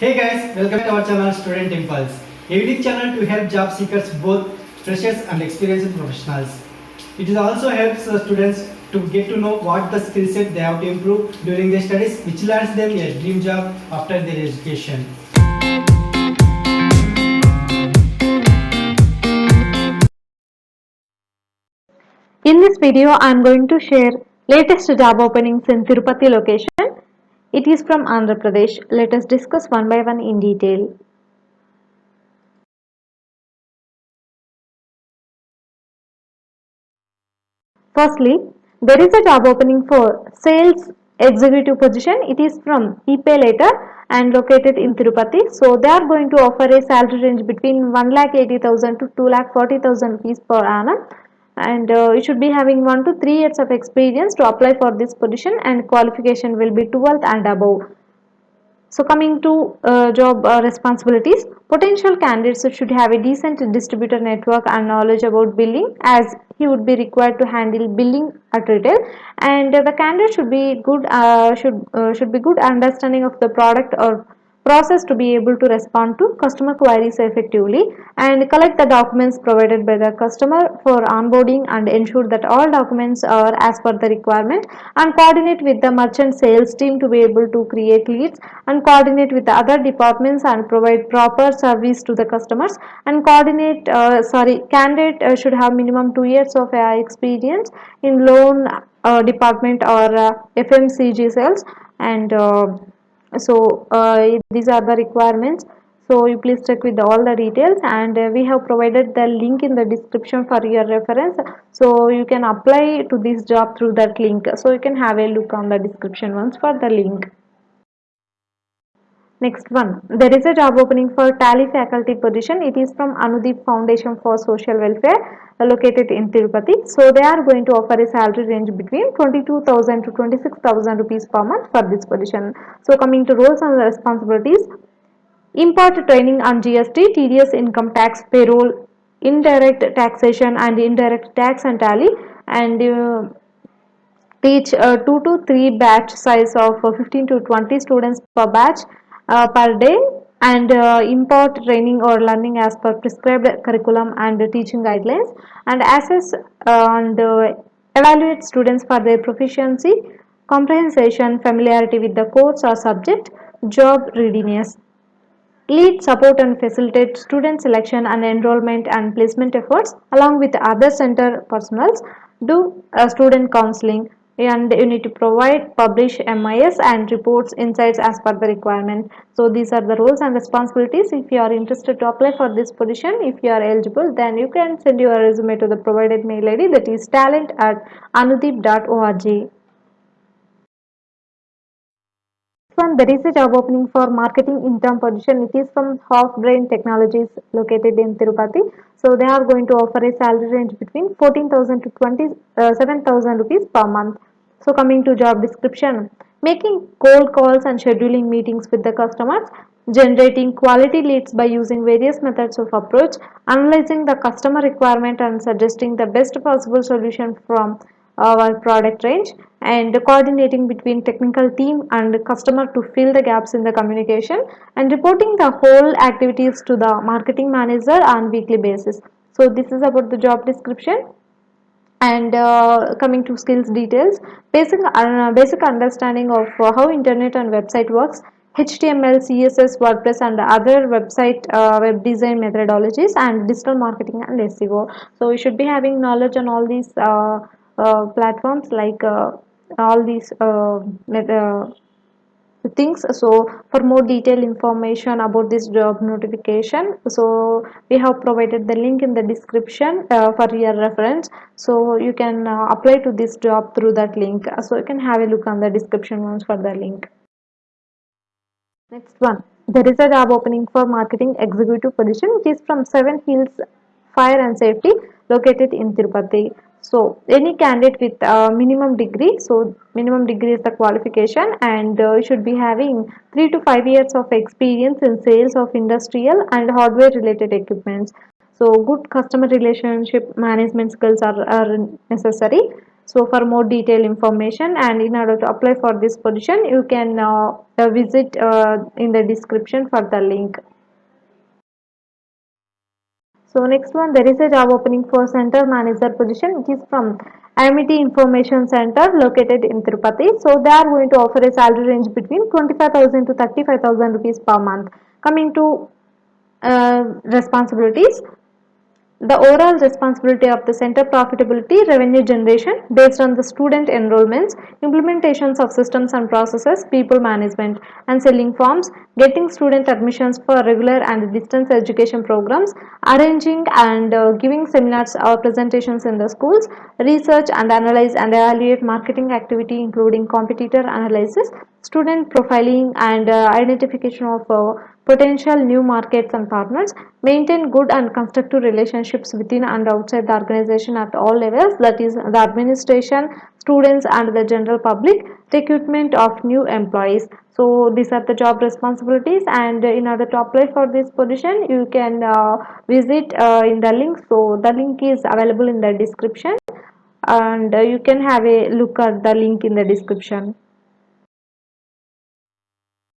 Hey guys, welcome to our channel Student Impulse, a unique channel to help job seekers, both freshers and experienced professionals. It also helps students to get to know what the skill set they have to improve during their studies, which lands them a dream job after their education. In this video, I am going to share latest job openings in Tirupati location. It is from Andhra Pradesh. Let us discuss one by one in detail. Firstly, there is a job opening for sales executive position. It is from ePay Later and located in Tirupati. So they are going to offer a salary range between 1,80,000 to 2,40,000 rupees per annum, and you should be having 1 to 3 years of experience to apply for this position, and qualification will be 12th and above. So coming to job responsibilities, potential candidates should have a decent distributor network and knowledge about billing, as he would be required to handle billing at retail, and the candidate should be good understanding of the product or process to be able to respond to customer queries effectively, and collect the documents provided by the customer for onboarding, and ensure that all documents are as per the requirement, and coordinate with the merchant sales team to be able to create leads, and coordinate with the other departments and provide proper service to the customers, and candidate should have minimum 2 years of experience in loan department or FMCG sales, and these are the requirements. So you please check with all the details, and we have provided the link in the description for your reference, so you can apply to this job through that link. So you can have a look on the description once for the link. Next one, there is a job opening for Tally faculty position. It is from Anudeep Foundation for Social Welfare, located in Tirupati. So they are going to offer a salary range between 22,000 to 26,000 rupees per month for this position. So coming to roles and responsibilities, impart training on GST, TDS, income tax, payroll, indirect taxation and indirect tax and tally, and teach 2 to 3 batch size of 15 to 20 students per batch per day, and impart training or learning as per prescribed curriculum and teaching guidelines, and assess and evaluate students for their proficiency, comprehension, familiarity with the course or subject, job readiness. Lead, support and facilitate student selection and enrollment and placement efforts along with other center personnel. Do student counseling, and you need to provide, publish MIS and reports insights as per the requirement. So these are the roles and responsibilities. If you are interested to apply for this position, if you are eligible, then you can send your resume to the provided mail ID, that is talent@anudeep.org. One, there is a job opening for marketing intern position. It is from Half Brain Technologies, located in Tirupati. So they are going to offer a salary range between 14,000 to 27,000 rupees per month. So coming to job description, making cold calls and scheduling meetings with the customers, generating quality leads by using various methods of approach, analyzing the customer requirement and suggesting the best possible solution from our product range, and coordinating between technical team and customer to fill the gaps in the communication, and reporting the whole activities to the marketing manager on weekly basis. So this is about the job description. And coming to skills details, basic understanding of how internet and website works, HTML, CSS, WordPress and other website web design methodologies, and digital marketing and SEO. So you should be having knowledge on all these platforms, like all these things. So for more detailed information about this job notification, so we have provided the link in the description for your reference, so you can apply to this job through that link. So you can have a look on the description once for the link. Next one, there is a job opening for marketing executive position. It is from Seven Hills Fire and Safety, located in Tirupati. So any candidate with minimum degree, so minimum degree is the qualification, and you should be having 3 to 5 years of experience in sales of industrial and hardware related equipments. So good customer relationship management skills are necessary. So for more detailed information and in order to apply for this position, you can visit in the description for the link. So next one, there is a job opening for center manager position. It is from Amity Information Center located in Tirupati. So they are going to offer a salary range between 25,000 to 35,000 rupees per month. Coming to responsibilities, the overall responsibility of the center profitability, revenue generation based on the student enrollments, implementations of systems and processes, people management and selling forms, getting student admissions for regular and distance education programs, arranging and giving seminars or presentations in the schools, research and analyze and evaluate marketing activity including competitor analysis, student profiling and identification of potential new markets and partners, maintain good and constructive relationships within and outside the organization at all levels, that is the administration, students and the general public, recruitment of new employees. So these are the job responsibilities, and in order to apply for this position you can visit in the link. So the link is available in the description, and you can have a look at the link in the description.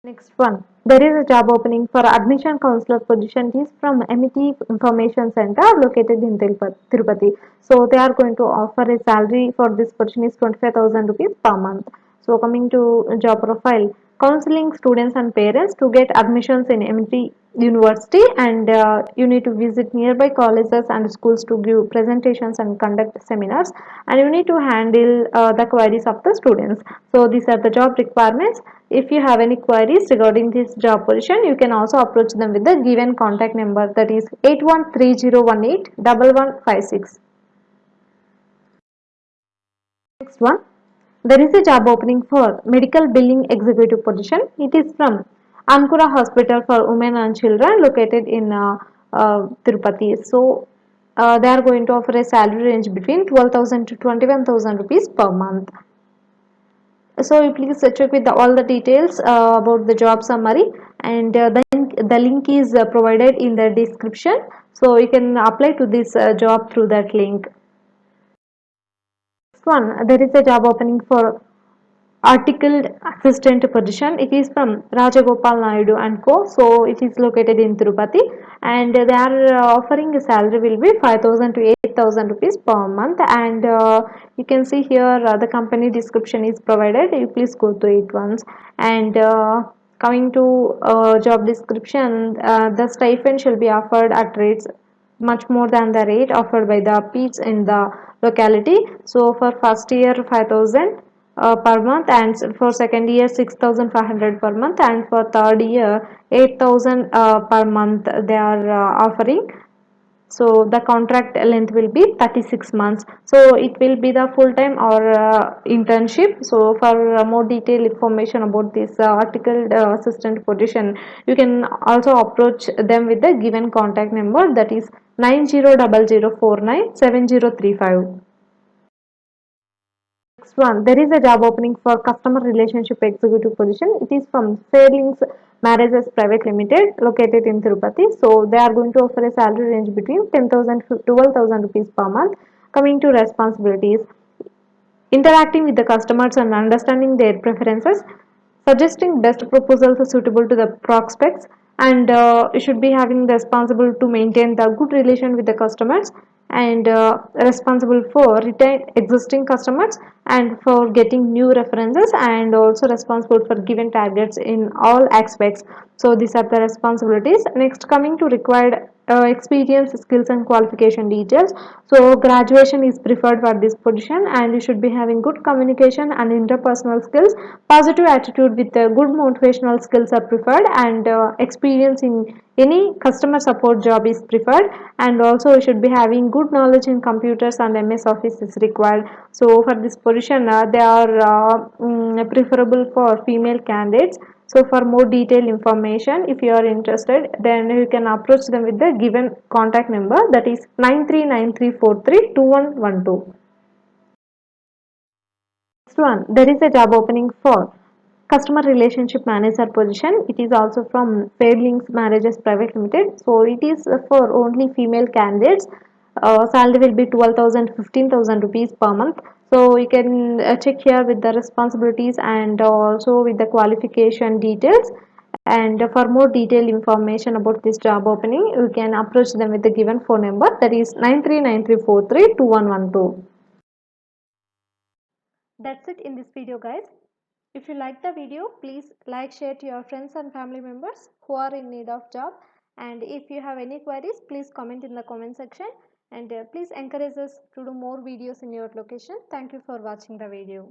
Next one, there is a job opening for admission counselor position. It is from MIT Information Center located in Tirupati. So they are going to offer a salary for this position is 25,000 rupees per month. So coming to job profile, counseling students and parents to get admissions in MIT University, and you need to visit nearby colleges and schools to give presentations and conduct seminars, and you need to handle the queries of the students. So these are the job requirements. If you have any queries regarding this job position, you can also approach them with the given contact number, that is 8130181156. Next one, there is a job opening for medical billing executive position. It is from Ankura Hospital for Women and Children located in Tirupati. So they are going to offer a salary range between 12,000 to 21,000 rupees per month. So you please check with all the details about the job summary, and the link is provided in the description, so you can apply to this job through that link. Next one, there is a job opening for articled assistant position. It is from Rajagopal Naidu and Co. So it is located in Tirupati, and they are offering a salary will be 5,000 to 8,000 rupees per month, and you can see here the company description is provided. You please go to it once. And coming to job description, the stipend shall be offered at rates much more than the rate offered by the PEEPs in the locality. So for first year 5,000 per month, and for second year 6,500 per month, and for third year 8,000 per month they are offering. So the contract length will be 36 months. So it will be the full time or internship. So for more detailed information about this articled assistant position, you can also approach them with the given contact number, that is 9000497035. Next one, there is a job opening for customer relationship executive position. It is from Fairlinks Marriages Private Limited located in Tirupati. So they are going to offer a salary range between 10,000 to 12,000 rupees per month. Coming to responsibilities, interacting with the customers and understanding their preferences, suggesting best proposals suitable to the prospects, and you should be having responsible to maintain the good relation with the customers, and responsible for retain existing customers and for getting new references, and also responsible for given targets in all aspects. So these are the responsibilities. Next, coming to required experience, skills and qualification details. So graduation is preferred for this position, and you should be having good communication and interpersonal skills. Positive attitude with good motivational skills are preferred, and experience in any customer support job is preferred, and also you should be having good knowledge in computers and MS Office is required. So for this position they are preferable for female candidates. So for more detailed information, if you are interested, then you can approach them with the given contact number, that is 9393432112. Next one, there is a job opening for customer relationship manager position. It is also from Fairlinks Marriages Private Limited. So it is for only female candidates. Salary will be 12,000 15,000 rupees per month. So you can check here with the responsibilities and also with the qualification details. And for more detailed information about this job opening, you can approach them with the given phone number, that is 9393432112. That's it in this video, guys. If you like the video, please like, share to your friends and family members who are in need of job. And if you have any queries, please comment in the comment section. And please encourage us to do more videos in your location. Thank you for watching the video.